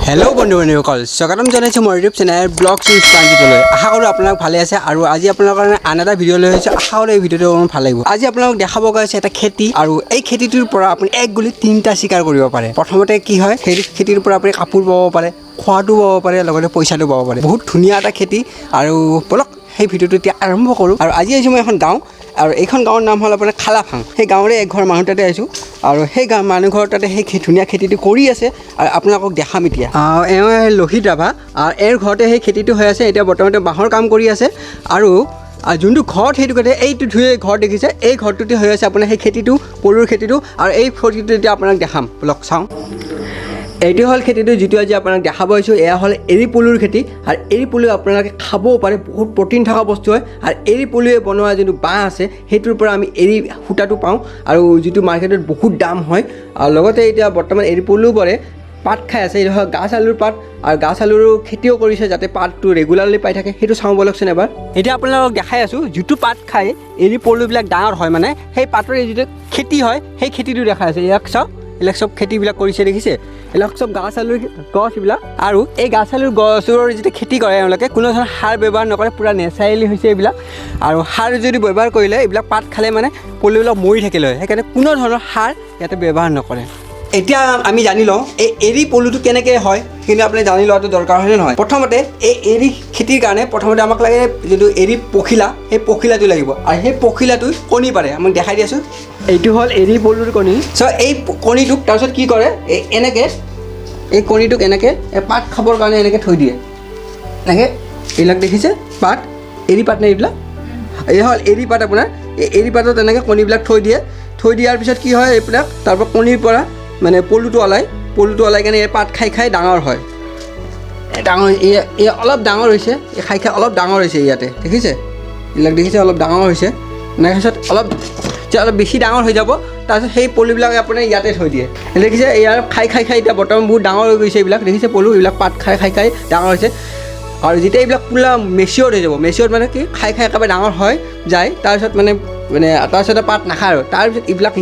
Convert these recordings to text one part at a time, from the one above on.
Hello बंधु बान्धवीসকল স্বাগতম জনাইছোঁ মোৰ ইউটিউব চেনেল ব্লগছ উইথ প্ৰাঞ্জিতলৈ। আশা কৰোঁ আপোনালোক ভালে আছে আৰু আজি আপোনালোকৰ কাৰণে আন এটা ভিডিঅ' লৈ আহিছোঁ। আশা কৰোঁ এই ভিডিঅ'টো অকণমান ভাল লাগিব। আজি আপোনালোক দেখাব গৈ আছে এটা খেতি আৰু এই খেতিটোৰ পৰা আপুনি এক গুলিত তিনিটা চিকাৰ কৰিব পাৰে। প্ৰথমতে কি হয়, সেই খেতিৰ পৰা আপুনি কাপোৰ পাব পাৰে, খোৱাটো পাব পাৰে, লগতে পইচাটো পাব পাৰে। বহুত ধুনীয়া এটা খেতি আৰু বলক সেই ভিডিঅ'টো এতিয়া আৰম্ভ কৰোঁ। আৰু আজি আহিছোঁ মই এখন গাঁও আৰু এইখন গাঁৱৰ নাম হ'ল আপোনাৰ খালাফাং। সেই গাঁৱৰে এক ঘৰ মানুহ তাতে আহিছোঁ আৰু সেই মানুহ ঘৰ তাতে সেই ধুনীয়া খেতিটো কৰি আছে আৰু আপোনালোকক দেখাম এতিয়া। এওঁ লোহিত ৰাভা আৰু এওঁৰ ঘৰতে সেই খেতিটো হৈ আছে। এতিয়া বৰ্তমান বাঁহৰ কাম কৰি আছে আৰু যোনটো ঘৰত সেইটো কথা এইটো ঘৰ দেখিছে, এই ঘৰটোতে হৈ আছে আপোনাৰ সেই খেতিটো, পলুৰ খেতিটো। আৰু এই খেতিটো এতিয়া আপোনাক দেখাম, বলক চাওঁ। এইটো হ'ল খেতিটো যিটো আজি আপোনাক দেখাব আহিছোঁ। এয়া হ'ল এৰী পলুৰ খেতি আৰু এৰী পলু আপোনালোকে খাবও পাৰে, বহুত প্ৰ'টিন থকা বস্তু হয়। আৰু এৰী পলুৱে বনোৱা যোনটো বাঁহ আছে সেইটোৰ পৰা আমি এৰী সূতাটো পাওঁ আৰু যিটো মাৰ্কেটত বহুত দাম হয়। আৰু লগতে এতিয়া বৰ্তমান এৰী পলুবোৰে পাত খাই আছে। এইটো হয় গাছ আলুৰ পাত আৰু গাছ আলুৰো খেতিও কৰিছে যাতে পাতটো ৰেগুলাৰলি পাই থাকে। সেইটো চাওঁ বলকচোন এবাৰ। এতিয়া আপোনালোকক দেখাই আছোঁ যিটো পাত খাই এৰী পলুবিলাক ডাঙৰ হয়, মানে সেই পাতৰ যিটো খেতি হয় সেই খেতিটো দেখাই আছে। ইয়াক চাওক, এইবিলাক চব খেতিবিলাক কৰিছে দেখিছে, এইবিলাক চব গাছ আলুৰ গছ এইবিলাক। আৰু এই গাছ আলুৰ গছৰ যেতিয়া খেতি কৰে এওঁলোকে কোনো ধৰণৰ সাৰ ব্যৱহাৰ নকৰে, পূৰা নেচাৰেলি হৈছে এইবিলাক। আৰু সাৰ যদি ব্যৱহাৰ কৰিলে এইবিলাক পাত খালে মানে পলুবিলাক মৰি থাকিলে হয়, সেইকাৰণে কোনো ধৰণৰ সাৰ ইয়াতে ব্যৱহাৰ নকৰে। এতিয়া আমি জানি লওঁ এই এৰী পলুটো কেনেকৈ হয়, কিন্তু আপুনি জানি লোৱাটো দৰকাৰ হয়নে নহয়। প্ৰথমতে এই এৰী খেতিৰ কাৰণে প্ৰথমতে আমাক লাগে যিটো এৰী পখিলা, সেই পখিলাটো লাগিব। আৰু সেই পখিলাটো কণী পাৰে, আমাক দেখাই দিয়াচোন। এইটো হ'ল এৰী পলুৰ কণী। চ' এই কণীটোক তাৰপিছত কি কৰে, এনেকৈ এই কণীটোক এনেকৈ পাত খাবৰ কাৰণে এনেকৈ থৈ দিয়ে। এনেকৈ এইবিলাক দেখিছে পাত, এৰী পাত নে এইবিলাক, এই হ'ল এৰী পাত আপোনাৰ। এই এৰী পাতত এনেকৈ কণীবিলাক থৈ দিয়ে। থৈ দিয়াৰ পিছত কি হয়, এইবিলাক তাৰপৰা কণীৰ পৰা মানে পলুটো ওলাই কেনে এই পাত খাই খাই ডাঙৰ হয়। ডাঙৰ এই অলপ ডাঙৰ হৈছে, এই খাই খাই অলপ ডাঙৰ হৈছে ইয়াতে দেখিছে, এইবিলাক দেখিছে অলপ ডাঙৰ হৈছে। তাৰপিছত অলপ বেছি ডাঙৰ হৈ যাব, তাৰপিছত সেই পলুবিলাক আপোনাৰ ইয়াতে থৈ দিয়ে। দেখিছে ইয়াৰ খাই খাই খাই এতিয়া বৰ্তমান বহুত ডাঙৰ হৈ গৈছে এইবিলাক, দেখিছে পলু এইবিলাক পাত খাই খাই খাই ডাঙৰ হৈছে। আৰু যেতিয়া এইবিলাক পুৰা মেচিয়ৰ্ড হৈ যাব, মেচিয়ৰ্ড মানে কি খাই খাই একেবাৰে ডাঙৰ হৈ যায়, তাৰপিছত মানে তাৰপিছতে পাত নাখায় আৰু তাৰপিছত এইবিলাক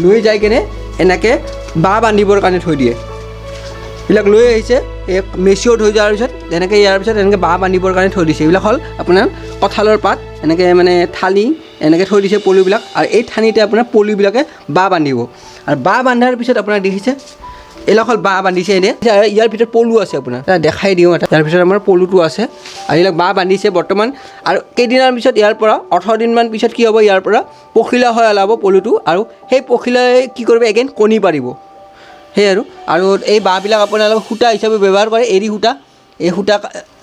লৈ যাই কেনে এনেকৈ বাঁহ বান্ধিবৰ কাৰণে থৈ দিয়ে। এইবিলাক লৈ আহিছে, এই মেচিয়ৰ্ড হৈ যোৱাৰ পিছত এনেকৈ ইয়াৰ পিছত এনেকৈ বাঁহ বান্ধিবৰ কাৰণে থৈ দিছে। এইবিলাক হ'ল আপোনাৰ কঁঠালৰ পাত, এনেকৈ মানে ঠানি এনেকৈ থৈ দিছে পলুবিলাক। আৰু এই ঠানিতে আপোনাৰ পলুবিলাকে বাঁহ বান্ধিব। আৰু বাঁহ বান্ধাৰ পিছত আপোনাৰ দেখিছে এইবিলাক হ'ল বাঁহ বান্ধিছে এনেই। ইয়াৰ ভিতৰত পলু আছে আপোনাৰ, দেখাই দিওঁ এটা। তাৰ পিছত আমাৰ পলুটো আছে আৰু এইবিলাক বাঁহ বান্ধিছে বৰ্তমান। আৰু কেইদিনৰ পিছত ইয়াৰ পৰা 18 দিনমান পিছত কি হ'ব, ইয়াৰ পৰা পখিলা হৈ ওলাব পলুটো। আৰু সেই পখিলাই কি কৰিব, এগেইন কণী পাৰিব। সেই আৰু এই বাঁহবিলাক আপোনালোকে সূতা হিচাপে ব্যৱহাৰ কৰে, এৰী সূতা। এই সূতা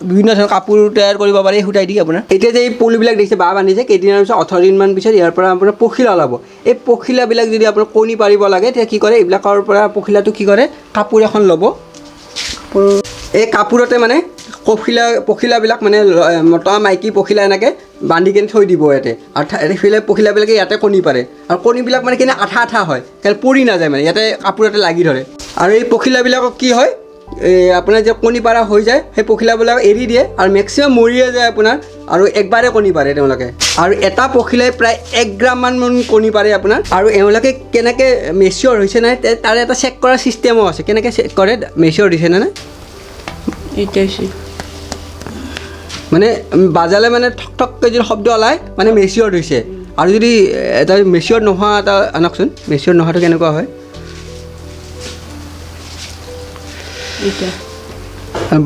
বিভিন্ন ধৰণৰ কাপোৰ তৈয়াৰ কৰিব পাৰে এই সূতাই দি আপোনাৰ। এতিয়া যে এই পলুবিলাক দেখিছে বাঁহ বান্ধিছে, কেইদিনৰ পিছত 18 দিনমান পিছত ইয়াৰ পৰা আপোনাৰ পখিলা ওলাব। এই পখিলাবিলাক যদি আপোনাৰ কণী পাৰিব লাগে তেতিয়া কি কৰে, এইবিলাকৰ পৰা পখিলাটো কি কৰে, কাপোৰ এখন ল'ব। এই কাপোৰতে মানে পখিলাবিলাক মানে মতা মাইকী পখিলা এনেকৈ বান্ধি কিনে থৈ দিব ইয়াতে। আৰু সেইফালে পখিলাবিলাকে ইয়াতে কণী পাৰে। আৰু কণীবিলাক মানে কেনে আঠা আঠা হয়, কাৰণ পৰি নাযায়, মানে ইয়াতে কাপোৰতে লাগি ধৰে। আৰু এই পখিলাবিলাকক কি হয়, আপোনাৰ যে কণী পাৰা হৈ যায় সেই পখিলাবিলাক এৰি দিয়ে আৰু মেক্সিমাম মৰিয়ে যায় আপোনাৰ। আৰু একবাৰে কণী পাৰে তেওঁলোকে। আৰু এটা পখিলাই প্ৰায় 1 গ্ৰামমান কণী পাৰে আপোনাৰ। আৰু এওঁলোকে কেনেকৈ মেচিয়ৰ হৈছে নাই তাৰে এটা চেক কৰাৰ ছিষ্টেমো আছে। কেনেকৈ চেক কৰে মেচিয়ৰ হৈছে নে নাই, মানে বাজালে মানে ঠক ঠককৈ যদি শব্দ ওলায় মানে মেচিয়ৰ্ড হৈছে। আৰু যদি এটা মেচিয়ৰ্ড নোহোৱা এটা আনকচোন, মেচিয়ৰ্ড নোহোৱাটো কেনেকুৱা হয়,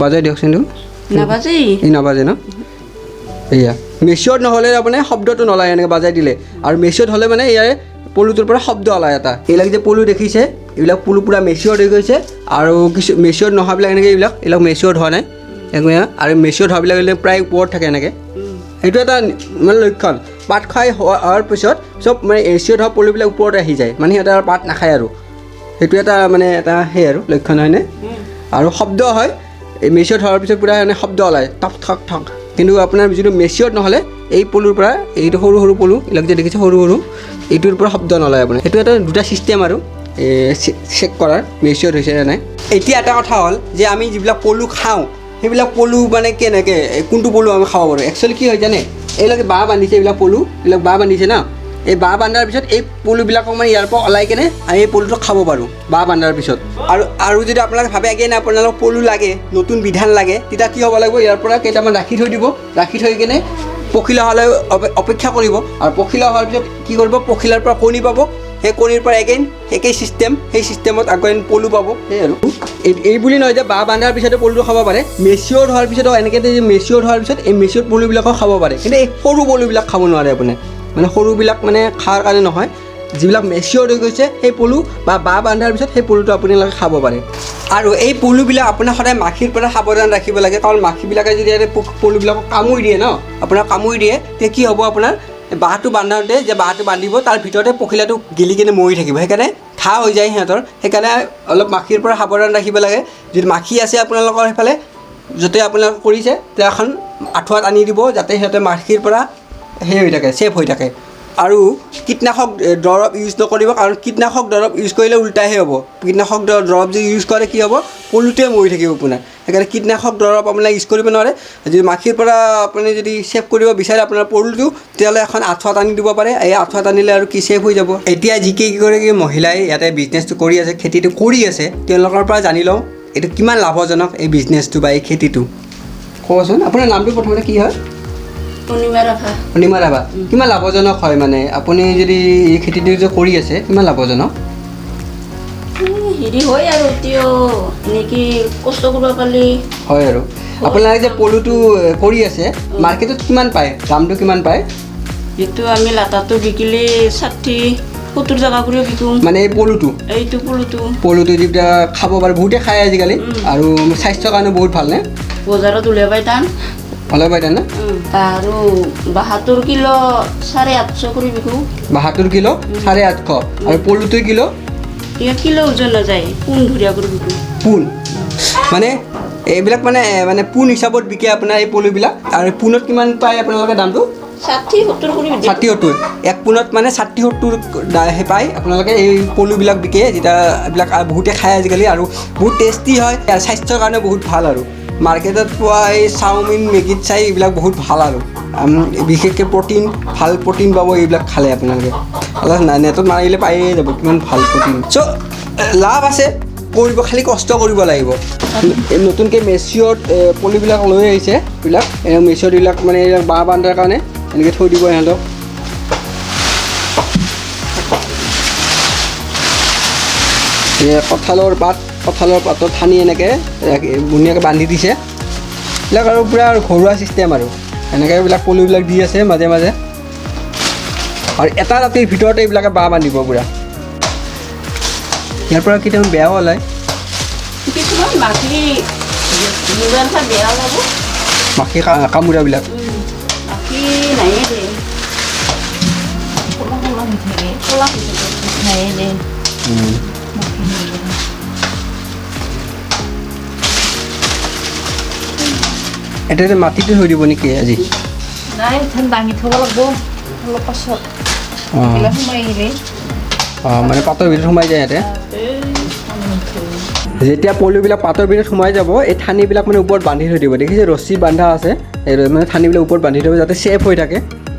বাজাই দিয়কচোন। নাবাজে ন, এয়া মেচিয়ৰ্ড নহ'লে আপোনাৰ শব্দটো নলয় এনেকৈ বাজাই দিলে। আৰু মেচিয়ৰ্ড হ'লে মানে ইয়াৰে পলুটোৰ পৰা শব্দ ওলায় এটা। এইবিলাক যে পলু দেখিছে, এইবিলাক পলু পূৰা মেচিয়ৰ্ড হৈ গৈছে। আৰু কিছু মেচিয়ৰ্ড নোহোৱাবিলাক এনেকৈ এইবিলাক মেচিয়ৰ্ড হোৱা নাই। আৰু মেচিয়ৰ্ড হোৱাবিলাক প্ৰায় ওপৰত থাকে এনেকৈ। সেইটো এটা মানে লক্ষণ। পাত খাই হোৱাৰ পিছত চব মানে মেচিয়ৰ্ড হোৱা পলুবিলাক ওপৰত আহি যায়, মানে সিহঁতে আৰু পাত নাখায়। আৰু সেইটো এটা মানে এটা সেই আৰু লক্ষণ হয়নে। আৰু শব্দ হয়, এই মেচিয়ৰ্ড হোৱাৰ পিছত পূৰা মানে শব্দ ওলায় ঠক ঠক ঠক। কিন্তু আপোনাৰ যিটো মেচিয়ৰ্ড নহ'লে এই পলুৰ পৰা, এইটো সৰু সৰু পলু এইবিলাক যে দেখিছে সৰু সৰু, এইটোৰ পৰা শব্দ নলয় আপোনাৰ। সেইটো এটা দুটা ছিষ্টেম আৰু চেক কৰাৰ মেচিয়ৰ্ড হৈছে নে নাই। এতিয়া এটা কথা হ'ল যে আমি যিবিলাক পলু খাওঁ সেইবিলাক পলু মানে কেনেকৈ, কোনটো পলু আমি খাব পাৰোঁ। একচুৱেলি কি হয় জানে, এইবিলাকে বাঁহ বান্ধিছে, এইবিলাক পলু এইবিলাক বাঁহ বান্ধিছে না, এই বাঁহ বান্ধাৰ পিছত এই পলুবিলাকক মানে ইয়াৰ পৰা ওলাই কেনে আমি এই পলুটো খাব পাৰোঁ বাঁহ বান্ধাৰ পিছত। আৰু যদি আপোনালোকে ভাবে এগেইন আপোনালোকক পলু লাগে, নতুন বিধান লাগে, তেতিয়া কি হ'ব লাগিব, ইয়াৰ পৰা কেইটামান ৰাখি থৈ দিব, ৰাখি থৈ কেনে পখিলা হোৱালৈ অপেক্ষা কৰিব। আৰু পখিলা হোৱাৰ পিছত কি কৰিব, পখিলাৰ পৰা কণী পাব, সেই কণীৰ পৰা এগেইন একেই চিষ্টেম, সেই চিষ্টেমত আকৌ পলু পাব। সেই আৰু এই বুলি নহয় যে বাঁহ বান্ধাৰ পিছতে পলুটো খাব পাৰে, মেচিয়ৰ হোৱাৰ পিছতো এনেকৈ যে মেচিয়ৰ হোৱাৰ পিছত এই মেচিয়ৰ পলুবিলাকো খাব পাৰে, কিন্তু এই সৰু পলুবিলাক খাব নোৱাৰে আপুনি, মানে সৰুবিলাক মানে খোৱাৰ কাৰণে নহয়, যিবিলাক মেচিয়ৰ হৈ গৈছে সেই পলু বা বাঁহ বান্ধাৰ পিছত সেই পলুটো আপোনালোকে খাব পাৰে। আৰু এই পলুবিলাক আপোনাৰ সদায় মাখিৰ পৰা সাৱধান ৰাখিব লাগে, কাৰণ মাখিবিলাকে যদি পলুবিলাকক কামুৰি দিয়ে ন, আপোনাৰ কামুৰি দিয়ে, তেতিয়া কি হ'ব, আপোনাৰ বাঁহটো বান্ধাওঁতে যে বাঁহটো বান্ধিব তাৰ ভিতৰতে পখিলাটো গেলি কিনে মৰি থাকিব, সেইকাৰণে ঘাঁহ হৈ যায় সিহঁতৰ, সেইকাৰণে অলপ মাখিৰ পৰা সাৱধান ৰাখিব লাগে। যদি মাখি আছে আপোনালোকৰ সেইফালে, য'তে আপোনালোকে কৰিছে, তেতিয়া এখন আঁঠুৱাত আনি দিব, যাতে সিহঁতে মাখিৰ পৰা সেই হৈ থাকে, ছেফ হৈ থাকে। আৰু কীটনাশক দৰৱ ইউজ নকৰিব, কাৰণ কীটনাশক দৰৱ ইউজ কৰিলে উল্টাহে হ'ব। কীটনাশক দৰৱ যদি ইউজ কৰে কি হ'ব, পলুটোৱে মৰি থাকিব আপোনাৰ, সেইকাৰণে কীটনাশক দৰৱ আপোনালোকে ইউজ কৰিব নোৱাৰে। যদি মাখিৰ পৰা আপুনি যদি ছেভ কৰিব বিচাৰে আপোনাৰ পলুটো, তেতিয়াহ'লে এখন আঁঠুৱাত আনি দিব পাৰে, এই আঁঠুৱাত আনিলে আৰু কি ছেভ হৈ যাব। এতিয়া যিকেইগৰাকী মহিলাই ইয়াতে বিজনেছটো কৰি আছে, খেতিটো কৰি আছে, তেওঁলোকৰ পৰা জানি লওঁ এইটো কিমান লাভজনক এই বিজনেছটো বা এই খেতিটো। ক'বচোন আপোনাৰ নামটো প্ৰথমতে কি হয়? অনিমা ৰাভা। কিমান লাভজনক হয় মানে আপুনি যদি এই খেতিটো যে কৰি আছে, কিমান লাভজনক? হেৰি হয় আৰু এতিয়া এনেকৈ কষ্ট কৰিব পাৰিলে হয়। আৰু আপোনালোকে যে পলুটো কৰি আছে, মাৰ্কেটত কিমান পায়, দামটো কিমান পায়? এইটো আমি লাটাটো বিকিলে 60-70 টকা কৰি বিকোঁ। মানে এই পলুটো, এইটো পলুটো যেতিয়া খাব পাৰে, বহুতে খায় আজিকালি, আৰু স্বাস্থ্যৰ কাৰণে বহুত ভাল নে? বজাৰত উলিয়াব টান, ভালে পাই না? আৰু 72 কিলো 850 কৰি বিকোঁ। 72 কিলো 850, আৰু পলুটোৰ কিলো কিলো ওজন নাযায়, পোন ধুৰীয়া কৰি বিকোঁ। পোন মানে এইবিলাক মানে পোন হিচাপত বিকে আপোনাৰ এই পলুবিলাক। আৰু পোনত কিমান পায় আপোনালোকে দামটো? 60-70 কৰি 60-70, এক পোনত মানে 60-70 পায় আপোনালোকে এই পলুবিলাক বিকে, যেতিয়া এইবিলাক বহুতে খায় আজিকালি, আৰু বহুত টেষ্টি হয়, স্বাস্থ্যৰ কাৰণে বহুত ভাল। আৰু মাৰ্কেটত পোৱা এই চাওমিন, মেগীত চাই এইবিলাক বহুত ভাল, আৰু বিশেষকৈ ভাল প্ৰটিন পাব এইবিলাক খালে আপোনালোকে। অলপ নেটত মাৰিলে পায়ে যাব কিমান ভাল প্ৰটিন। চ' লাভ আছে, কৰিব, খালি কষ্ট কৰিব লাগিব। নতুনকৈ মেচিয়ৰ্ড পলুবিলাক লৈ আহিছে, এইবিলাক মেচিয়ৰ্ডবিলাক মানে এইবিলাক বাঁহ বান্ধাৰ কাৰণে এনেকৈ থৈ দিব সিহঁতক। কঁঠালৰ পাতত সানি এনেকৈ ধুনীয়াকৈ বান্ধি দিছে, এইবিলাক আৰু পূৰা আৰু ঘৰুৱা ছিষ্টেম, আৰু এনেকৈ এইবিলাক পলুবিলাক দি আছে মাজে মাজে, আৰু এটা ৰাতিৰ ভিতৰতে এইবিলাকে বাঁহ বান্ধিব পূৰা। ইয়াৰ পৰা কেতিয়াবা বেয়াও ওলায়, কিছুমান মাখি বেয়া ওলাব, মাখি কামোৰাবিলাক। মাখি নায়ে দে, নায়ে দে। এতিয়া মাটিটো থৈ দিব নেকি আজি? নাই, দাঙি থ'ব লাগিব অলপ পাছত, সোমাই আহিলে। মানে পাতৰ ভিতৰত সোমাই যায় ইয়াতে। যেতিয়া পলুবিলাক পাতৰ ভিতৰত সোমাই যাব, এই ঠানিবিলাক মানে ওপৰত বান্ধি থৈ দিব, দেখিছে ৰছী বান্ধা আছে, এই মানে ঠানিবিলাক ওপৰত বান্ধি থৈ দিব যাতে ছেফ হৈ থাকে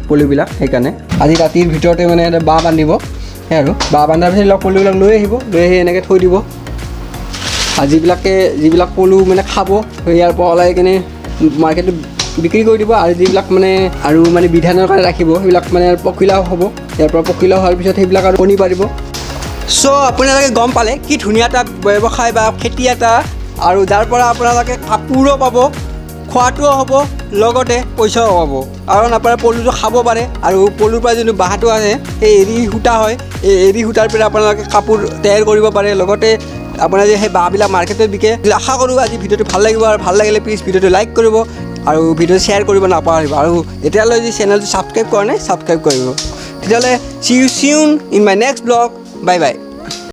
পলুবিলাক। সেইকাৰণে আজি ৰাতিৰ ভিতৰতে মানে বাঁহ বান্ধিব, সেই আৰু বাঁহ বান্ধাৰ পিছত পলুবিলাক লৈ আহিব, লৈ আহি এনেকৈ থৈ দিব। আৰু যিবিলাক পলু মানে খাব, ইয়াৰ পৰা ওলাই কিনে মাৰ্কেটত বিক্ৰী কৰি দিব, আৰু যিবিলাক মানে বিধানৰ কাৰণে ৰাখিব, সেইবিলাক মানে পখিলা হ'ব, ইয়াৰ পৰা পখিলা হোৱাৰ পিছত সেইবিলাক আৰু কণী পাৰিব। চ' আপোনালোকে গম পালে কি ধুনীয়া এটা ব্যৱসায় বা খেতি এটা, আৰু যাৰ পৰা আপোনালোকে কাপোৰো পাব, খোৱাটোও হ'ব, লগতে পইচাও পাব, কাৰণ আপোনাৰ পলুটো খাব পাৰে। আৰু পলুৰ পৰা যোনটো বাঁহটো আছে, সেই এৰী সূতা হয়, এই এৰী সূতাৰ পৰা আপোনালোকে কাপোৰ তৈয়াৰ কৰিব পাৰে, লগতে আপোনাৰ যে সেই বাঁহবিলাক মাৰ্কেটত বিকে। আশা কৰোঁ আজি ভিডিঅ'টো ভাল লাগিব, আৰু ভাল লাগিলে প্লিজ ভিডিঅ'টো লাইক কৰিব, আৰু ভিডিঅ' শ্বেয়াৰ কৰিব নাপাহৰিব, আৰু এতিয়ালৈ যদি চেনেলটো ছাবস্ক্ৰাইব কৰা নাই ছাবস্ক্ৰাইব কৰিব। তেতিয়াহ'লে see you soon in my next vlog. Bye bye.